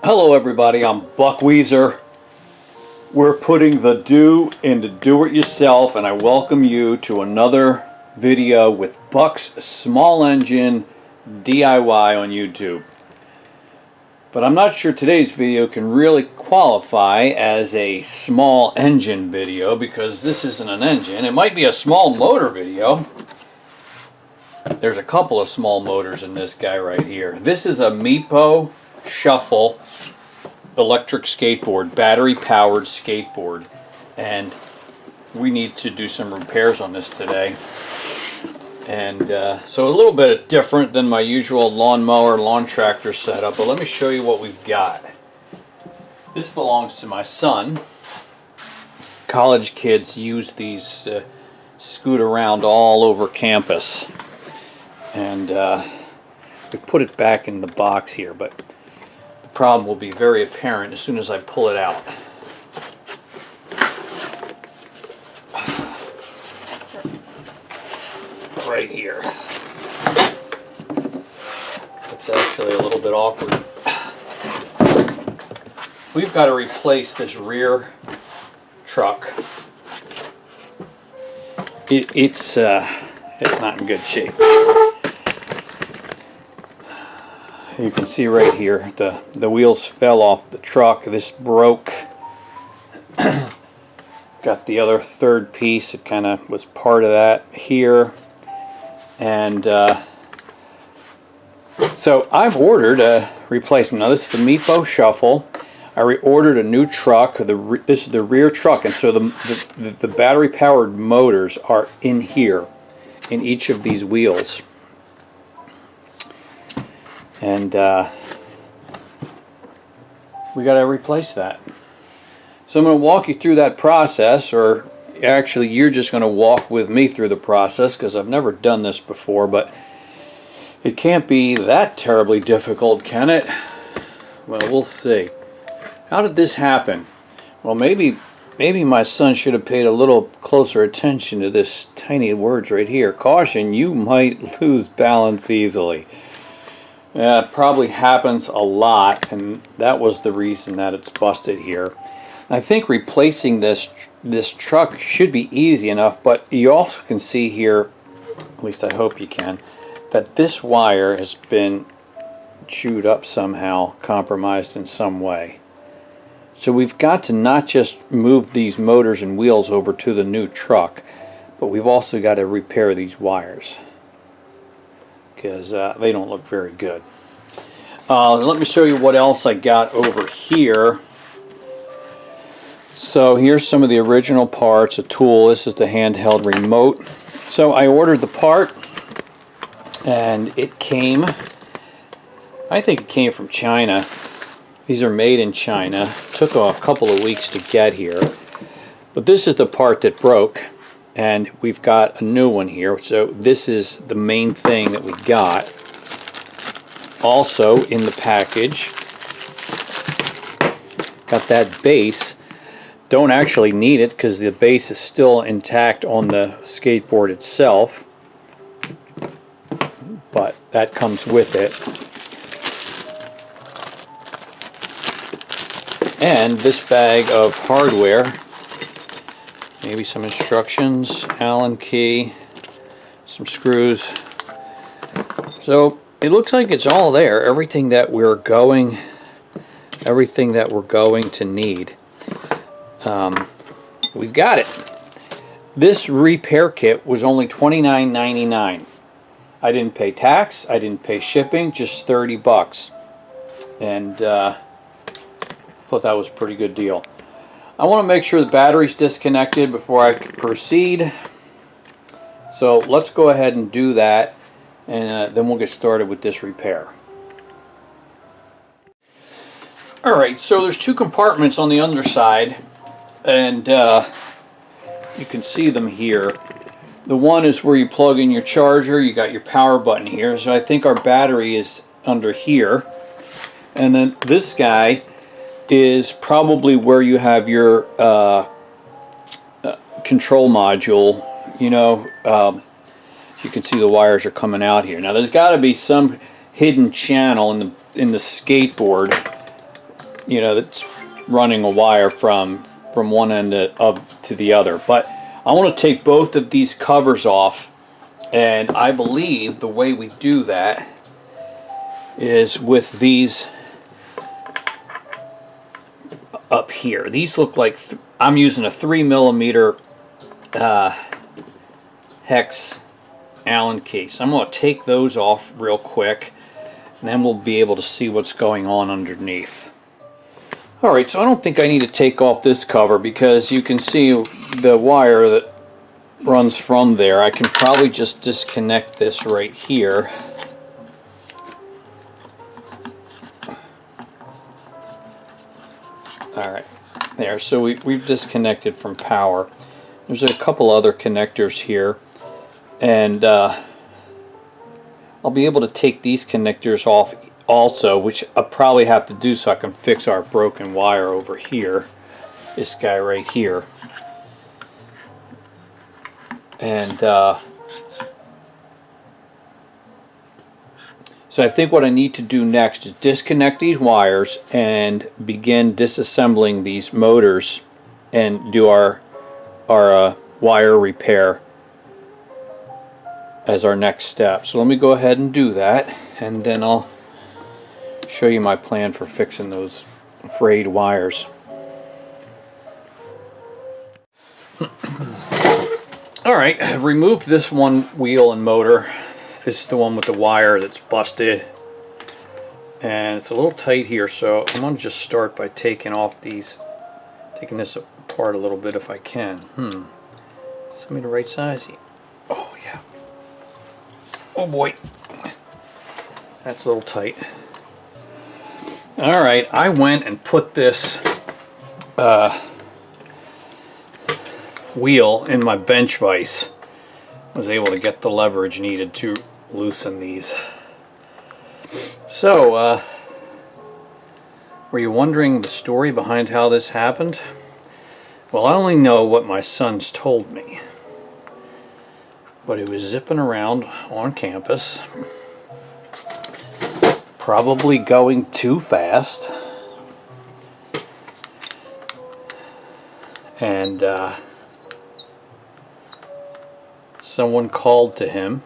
Hello everybody, I'm Buck Weezer. We're putting the do into do-it-yourself, and I welcome you to another video with Buck's Small Engine DIY on YouTube. But I'm not sure today's video can really qualify as a small engine video because this isn't an engine. It might be a small motor video. There's a couple of small motors in this guy right here. This is a Meepo Shuffle electric skateboard, battery powered skateboard, and we need to do some repairs on this today. And so a little bit different than my usual lawnmower, lawn tractor setup, but let me show you what we've got. This belongs to my son. College kids use these scoot around all over campus, and we put it back in the box here, but the problem will be very apparent as soon as I pull it out. Right here. It's actually a little bit awkward. We've got to replace this rear truck. It's not in good shape. You can see right here the wheels fell off the truck. This broke. Got the other third piece. It kind of was part of that here. And so I've ordered a replacement. Now this is the Meepo Shuffle. I reordered a new truck. This is the rear truck, and so the battery powered motors are in here in each of these wheels. And we got to replace that. So I'm going to walk you through that process, or actually you're just going to walk with me through the process because I've never done this before, but it can't be that terribly difficult, can it? Well, we'll see. How did this happen? Well, maybe my son should have paid a little closer attention to this tiny words right here. Caution, you might lose balance easily. Yeah, it probably happens a lot, and that was the reason that it's busted here. I think replacing this truck should be easy enough, but you also can see here, at least I hope you can, that this wire has been chewed up somehow, compromised in some way. So we've got to not just move these motors and wheels over to the new truck, but we've also got to repair these wires, because they don't look very good. Let me show you what else I got over here. So here's some of the original parts, a tool. This is the handheld remote. So I ordered the part, and it came, I think it came from China. These are made in China. Took a couple of weeks to get here. But this is the part that broke, and we've got a new one here. So this is the main thing that we got. Also in the package, got that base. Don't actually need it because the base is still intact on the skateboard itself, but that comes with it. And this bag of hardware, maybe some instructions, Allen key, some screws. So it looks like it's all there, everything that we're going to need. We've got it. This repair kit was only $29.99. I didn't pay tax, I didn't pay shipping, just 30 bucks. And thought that was a pretty good deal. I want to make sure the battery's disconnected before I proceed. So let's go ahead and do that, and then we'll get started with this repair. Alright, so there's two compartments on the underside, and you can see them here. The one is where you plug in your charger. You got your power button here, so I think our battery is under here. And then this guy is probably where you have your control module. You know, you can see the wires are coming out here. Now there's got to be some hidden channel in the skateboard you know, that's running a wire from one end to the other. But I want to take both of these covers off, and I believe the way we do that is with these up here. These look like I'm using a 3mm hex Allen case. I'm going to take those off real quick, and then we'll be able to see what's going on underneath. Alright, so I don't think I need to take off this cover because you can see the wire that runs from there. I can probably just disconnect this right here. Alright, there. So we've disconnected from power. There's a couple other connectors here, and I'll be able to take these connectors off also, which I'll probably have to do so I can fix our broken wire over here, this guy right here. And so I think what I need to do next is disconnect these wires and begin disassembling these motors and do our wire repair as our next step. So let me go ahead and do that, and then I'll show you my plan for fixing those frayed wires. Alright, I've removed this one wheel and motor. This is the one with the wire that's busted, and it's a little tight here, so I'm going to just start by taking this apart a little bit if I can. Send me the right size. Oh yeah. Oh boy. That's a little tight. Alright, I went and put this wheel in my bench vise. I was able to get the leverage needed to loosen these. So, were you wondering the story behind how this happened? Well, I only know what my son's told me. But he was zipping around on campus, probably going too fast, and someone called to him,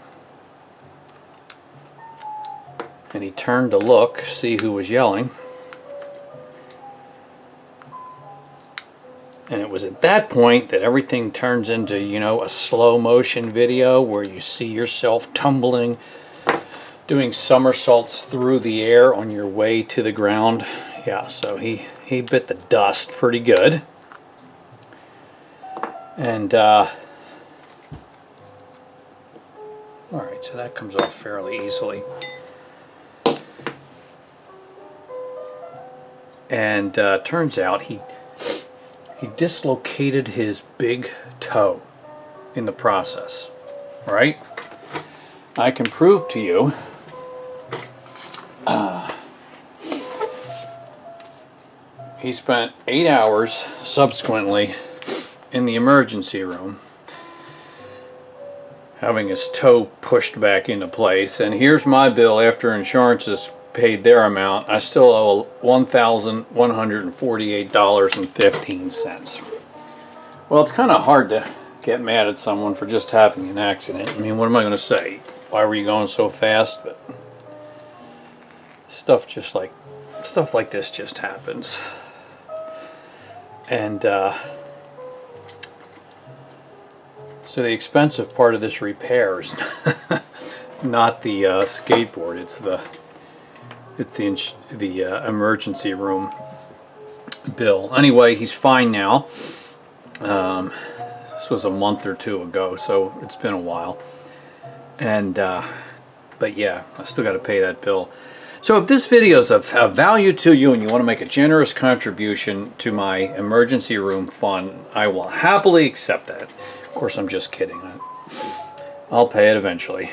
and he turned to look, see who was yelling, and it was at that point that everything turns into, you know, a slow motion video where you see yourself tumbling, doing somersaults through the air on your way to the ground. Yeah, so he bit the dust pretty good. And alright, so that comes off fairly easily. And turns out he dislocated his big toe in the process. Right? I can prove to you he spent 8 hours subsequently in the emergency room having his toe pushed back into place, and here's my bill after insurance has paid their amount. I still owe $1,148.15. Well, it's kind of hard to get mad at someone for just having an accident. I mean, what am I going to say? Why were you going so fast? But stuff like this just happens. And so the expensive part of this repair is not the skateboard. It's the emergency room bill. Anyway, he's fine now. This was a month or two ago, so it's been a while. And but yeah, I still got to pay that bill. So if this video is of value to you and you want to make a generous contribution to my emergency room fund, I will happily accept that. Of course, I'm just kidding. I'll pay it eventually.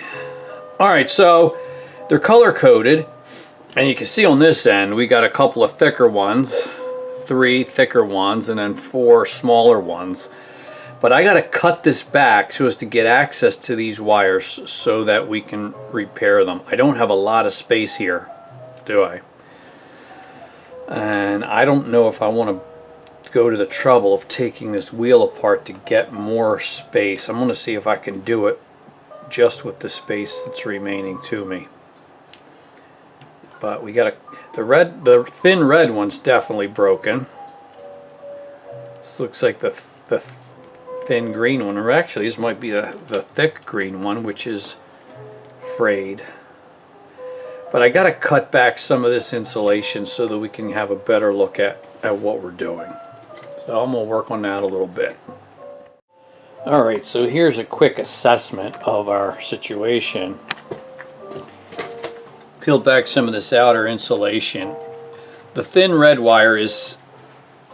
Alright, so they're color coded, and you can see on this end we got a couple of thicker ones, 3 thicker ones, and then 4 smaller ones. But I got to cut this back so as to get access to these wires so that we can repair them. I don't have a lot of space here, do I? And I don't know if I want to go to the trouble of taking this wheel apart to get more space. I'm going to see if I can do it just with the space that's remaining to me. But we got the thin red one's definitely broken. This looks like the thin green one, or actually this might be the thick green one, which is frayed. But I got to cut back some of this insulation so that we can have a better look at what we're doing. So I'm going to work on that a little bit. Alright, so here's a quick assessment of our situation. Peeled back some of this outer insulation. The thin red wire is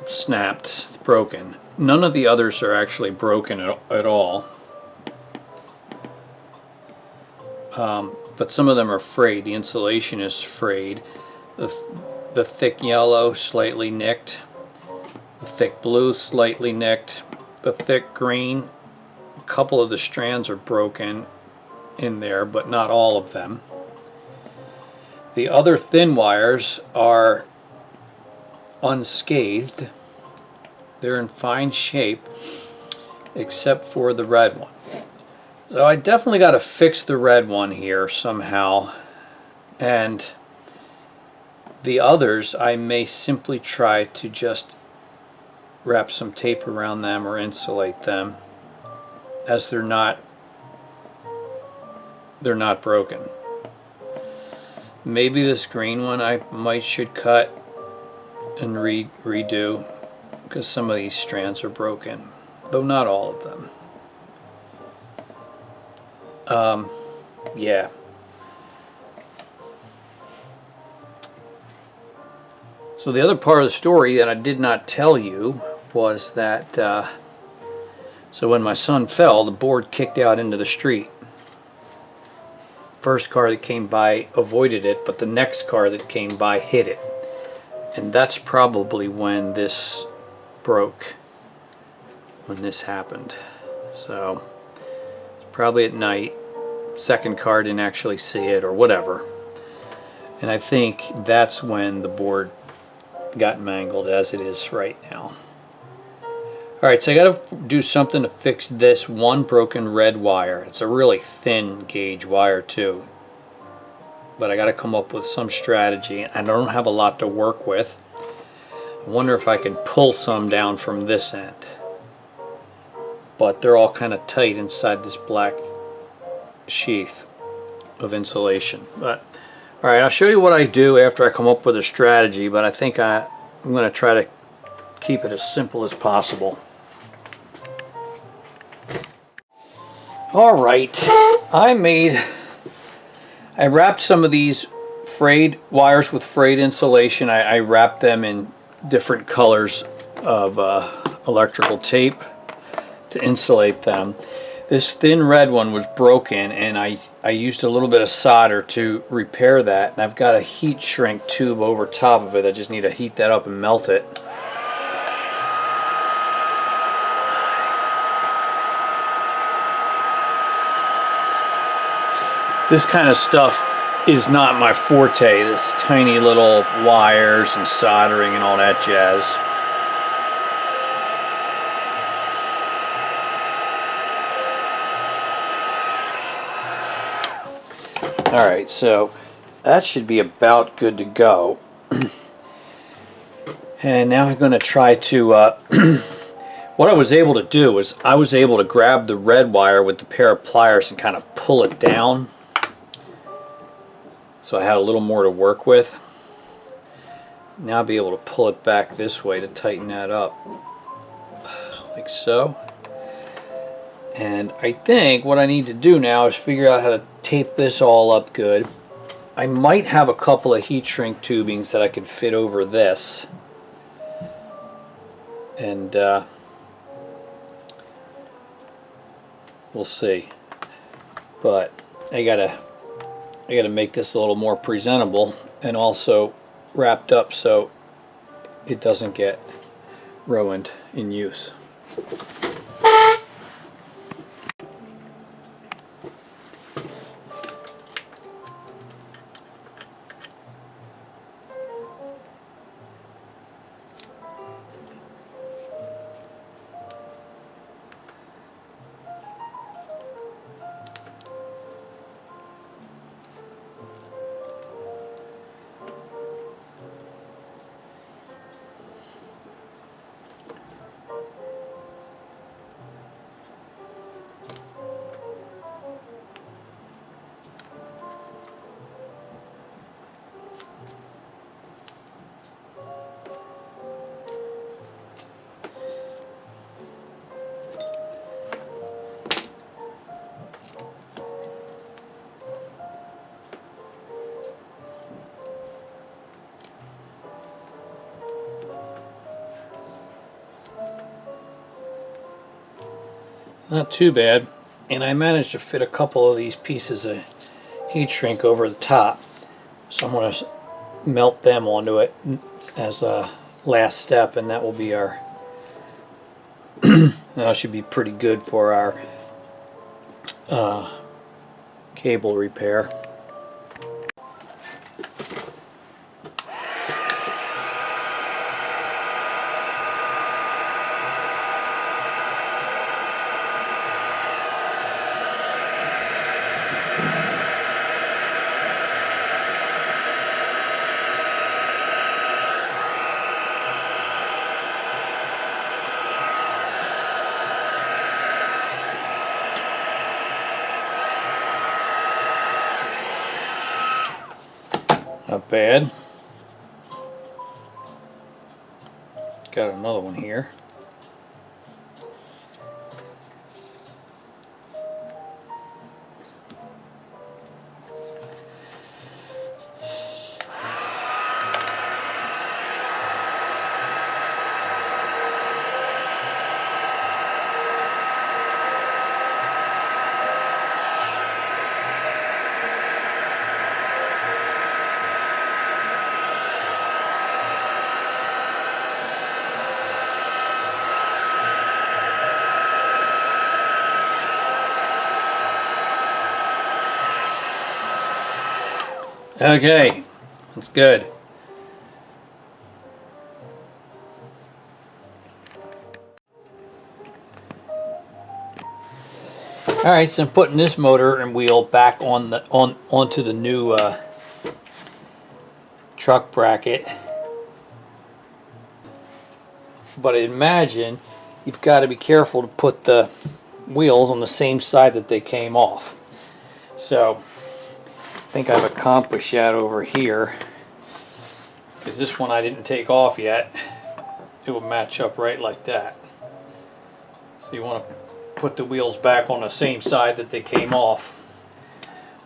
snapped, it's broken. None of the others are actually broken at all. But some of them are frayed. The insulation is frayed. The thick yellow slightly nicked. The thick blue slightly nicked. The thick green, a couple of the strands are broken in there, but not all of them. The other thin wires are unscathed. They're in fine shape, except for the red one. So I definitely got to fix the red one here somehow, and the others I may simply try to just wrap some tape around them or insulate them, as they're not broken. Maybe this green one I should cut and redo, because some of these strands are broken, though not all of them. Yeah. So the other part of the story that I did not tell you was that so when my son fell, the board kicked out into the street. First car that came by avoided it, but the next car that came by hit it. And that's probably when this broke, when this happened. So it's probably at night. Second car didn't actually see it or whatever. And I think that's when the board got mangled as it is right now. Alright, so I got to do something to fix this one broken red wire. It's a really thin gauge wire too. But I got to come up with some strategy. I don't have a lot to work with. I wonder if I can pull some down from this end. But they're all kind of tight inside this black sheath of insulation. But alright, I'll show you what I do after I come up with a strategy, but I think I'm going to try to keep it as simple as possible. Alright, I wrapped some of these frayed wires with frayed insulation. I wrapped them in different colors of electrical tape to insulate them. This thin red one was broken, and I used a little bit of solder to repair that, and I've got a heat shrink tube over top of it. I just need to heat that up and melt it. This kind of stuff is not my forte, this tiny little wires and soldering and all that jazz. Alright, so that should be about good to go. And now I'm going to try to, what I was able to do is I was able to grab the red wire with the pair of pliers and kind of pull it down. So I had a little more to work with. Now I'll be able to pull it back this way to tighten that up. Like so. And I think what I need to do now is figure out how to tape this all up good. I might have a couple of heat shrink tubings that I could fit over this. And we'll see. But I gotta make this a little more presentable and also wrapped up so it doesn't get ruined in use. Not too bad. And I managed to fit a couple of these pieces of heat shrink over the top. So I'm going to melt them onto it as a last step, and that will be our that should be pretty good for our cable repair. Not bad. Got another one here. Okay, that's good. Alright, so I'm putting this motor and wheel back onto the new truck bracket. But I imagine you've got to be careful to put the wheels on the same side that they came off. So I think I've accomplished that over here, because this one I didn't take off yet. It will match up right like that. So you want to put the wheels back on the same side that they came off.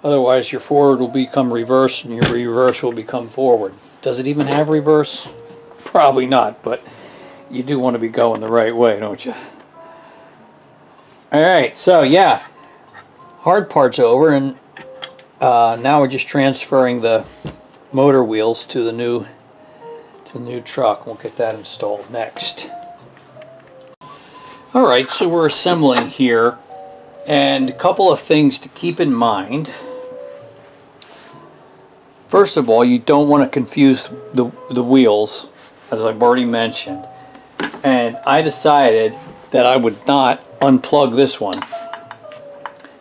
Otherwise your forward will become reverse and your reverse will become forward. Does it even have reverse? Probably not, but you do want to be going the right way, don't you? Alright, so yeah, hard part's over, and now we're just transferring the motor wheels to the new truck. We'll get that installed next. Alright, so we're assembling here, and a couple of things to keep in mind. First of all, you don't want to confuse the wheels, as I've already mentioned. And I decided that I would not unplug this one.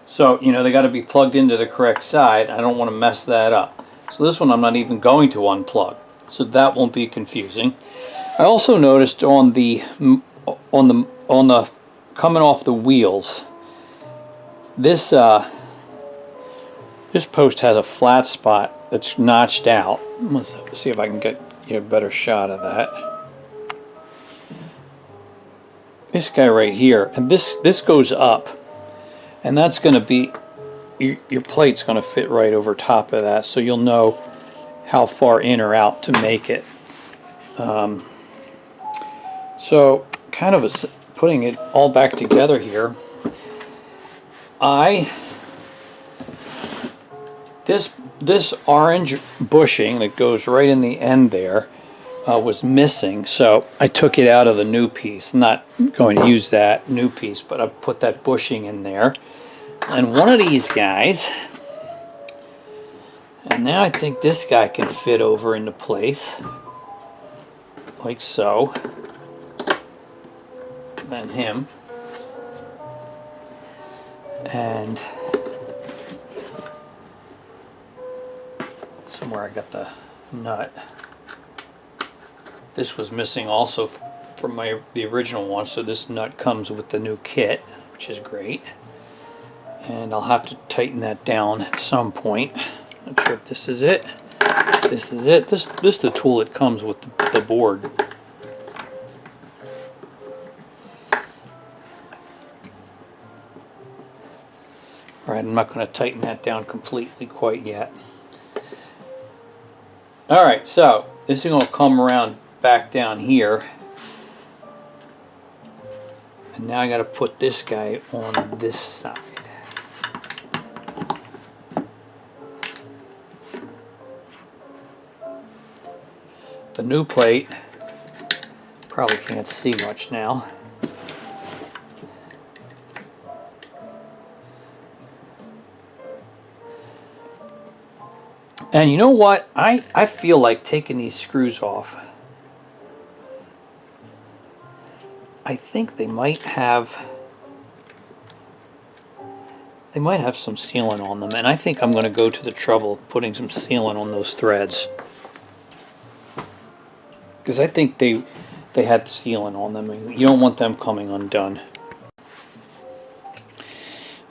So, you know, they got to be plugged into the correct side. I don't want to mess that up. So this one I'm not even going to unplug. So that won't be confusing. I also noticed on the coming off the wheels, this post has a flat spot that's notched out. Let's see if I can get you a better shot of that. This guy right here, and this goes up. And that's going to be, your plate's going to fit right over top of that, so you'll know how far in or out to make it. So, kind of putting it all back together here, this orange bushing that goes right in the end there was missing, so I took it out of the new piece. Not going to use that new piece, but I put that bushing in there. And one of these guys, and now I think this guy can fit over into place, like so. Then him. And somewhere I got the nut. This was missing also from the original one, so this nut comes with the new kit, which is great. And I'll have to tighten that down at some point. Not sure if this is it. This is it. This is the tool that comes with the board. Alright, I'm not going to tighten that down completely quite yet. Alright, so this is going to come around back down here. And now I got to put this guy on this side. The new plate, probably can't see much now. And you know what? I feel like taking these screws off. I think they might have some sealant on them, and I think I'm going to go to the trouble of putting some sealant on those threads. Because I think they had sealant on them, and you don't want them coming undone.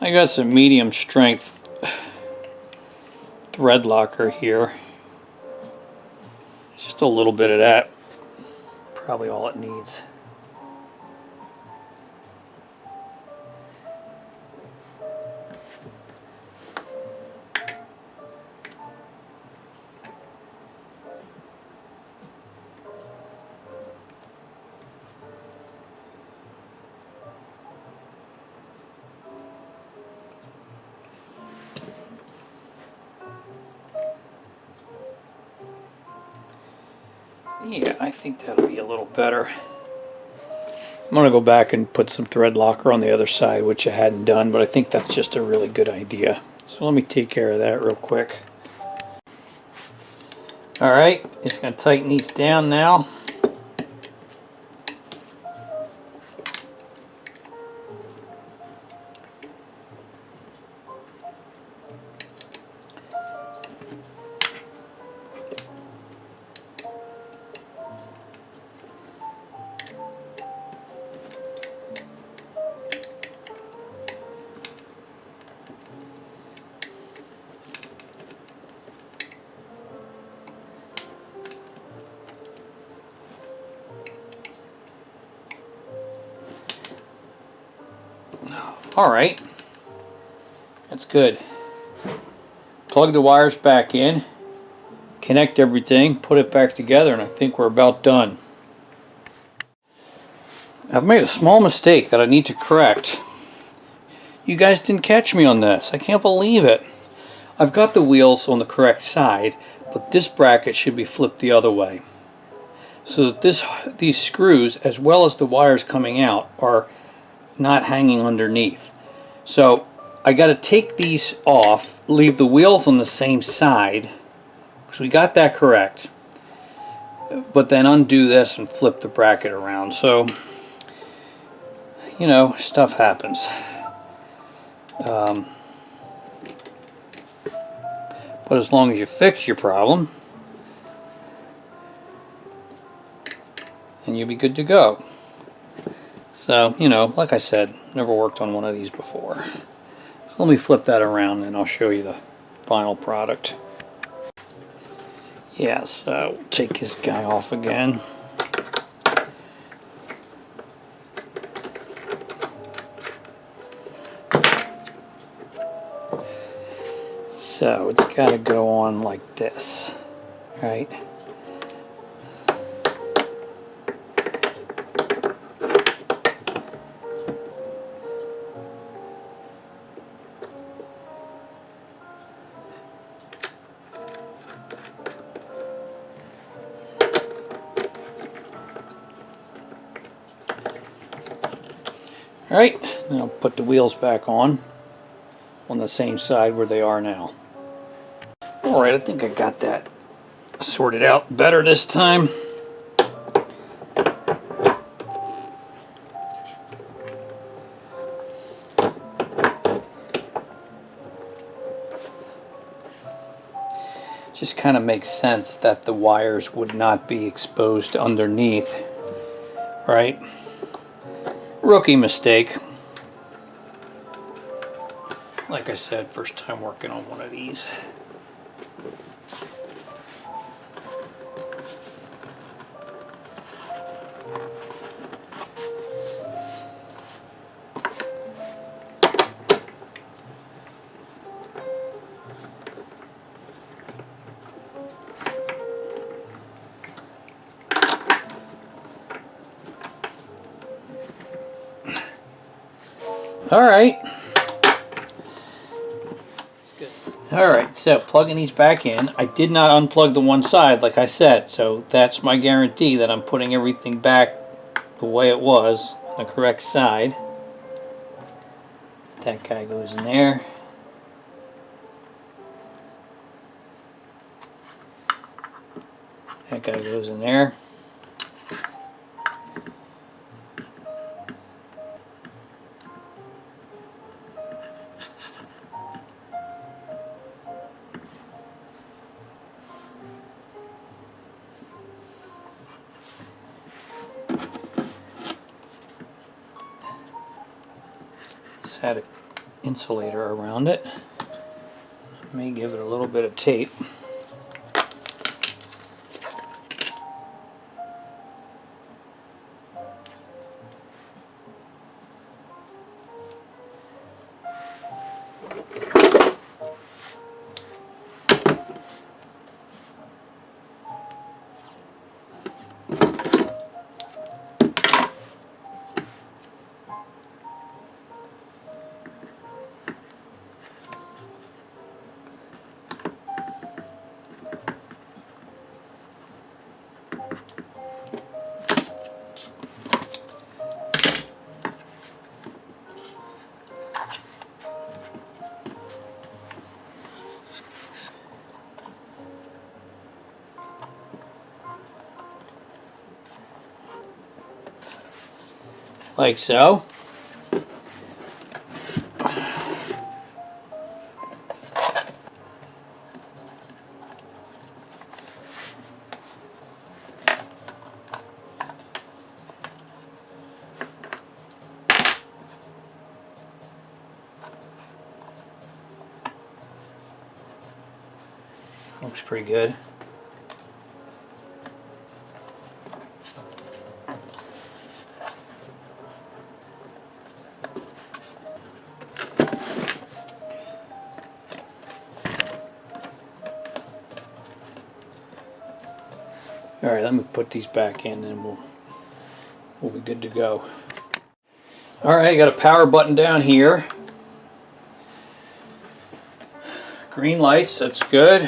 I got some medium strength thread locker here. Just a little bit of that, probably all it needs. Yeah, I think that'll be a little better. I'm going to go back and put some thread locker on the other side, which I hadn't done, but I think that's just a really good idea. So let me take care of that real quick. Alright, just going to tighten these down now. Alright, that's good. Plug the wires back in, connect everything, put it back together, and I think we're about done. I've made a small mistake that I need to correct. You guys didn't catch me on this. I can't believe it. I've got the wheels on the correct side, but this bracket should be flipped the other way. So that these screws, as well as the wires coming out, are not hanging underneath. So I got to take these off, leave the wheels on the same side, because we got that correct, but then undo this and flip the bracket around. So, you know, stuff happens. But as long as you fix your problem, and you'll be good to go. So, you know, like I said, never worked on one of these before. So let me flip that around and I'll show you the final product. Yeah, so take this guy off again. So it's got to go on like this, right? Alright, now put the wheels back on the same side where they are now. Alright, I think I got that sorted out better this time. Just kind of makes sense that the wires would not be exposed underneath, right? Rookie mistake. Like I said, first time working on one of these. Alright. Alright, so plugging these back in. I did not unplug the one side like I said, so that's my guarantee that I'm putting everything back the way it was on the correct side. That guy goes in there. That guy goes in there. Just had an insulator around it. May give it a little bit of tape. Like so. Looks pretty good. All right, let me put these back in and we'll be good to go. All right, got a power button down here. Green lights, that's good.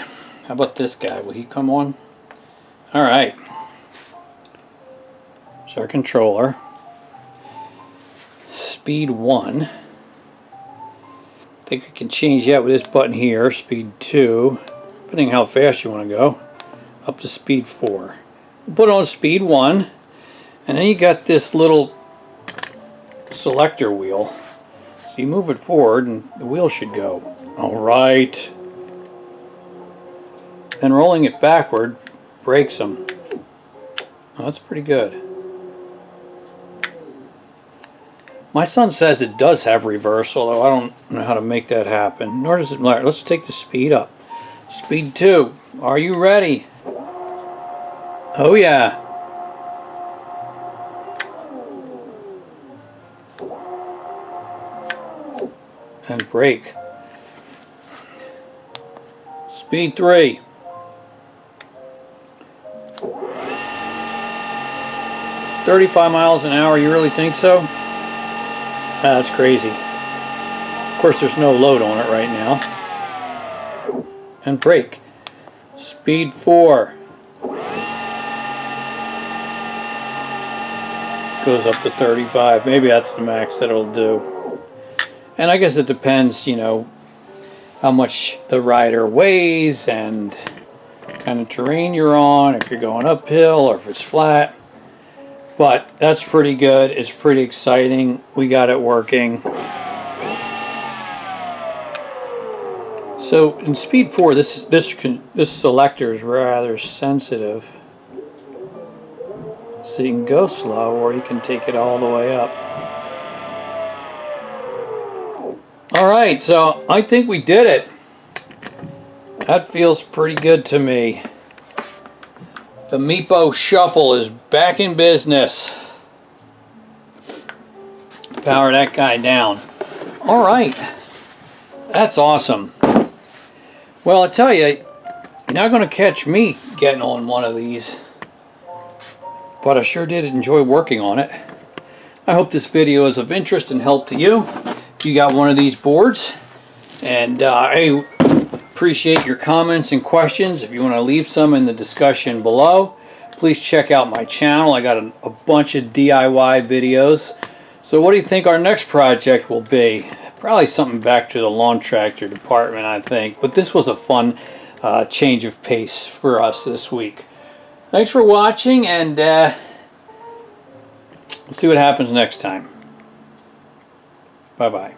How about this guy? Will he come on? All right. It's our controller. Speed 1. I think we can change that with this button here. Speed 2, depending on how fast you want to go. Up to speed 4. We'll put on speed 1, and then you got this little selector wheel. So you move it forward and the wheel should go. Alright. And rolling it backward breaks them. Oh, that's pretty good. My son says it does have reverse, although I don't know how to make that happen. Nor does it matter. Let's take the speed up. Speed 2. Are you ready? Oh yeah. And brake. Speed 3. $35 miles an hour, you really think so? That's crazy. Of course there's no load on it right now. And brake. Speed 4. Goes up to 35. Maybe that's the max that it'll do. And I guess it depends, you know, how much the rider weighs and kind of terrain you're on, if you're going uphill or if it's flat. But that's pretty good. It's pretty exciting. We got it working. So in speed 4, this selector is rather sensitive. So you can go slow or you can take it all the way up. Alright, so I think we did it. That feels pretty good to me. The Meepo Shuffle is back in business. Power that guy down. Alright. That's awesome. Well, I tell you, you're not going to catch me getting on one of these. But I sure did enjoy working on it. I hope this video is of interest and help to you. you got one of these boards. And I appreciate your comments and questions. If you want to leave some in the discussion below, please check out my channel. I got a bunch of DIY videos. So what do you think our next project will be? Probably something back to the lawn tractor department, I think. But this was a fun change of pace for us this week. Thanks for watching, and we'll see what happens next time. Bye-bye.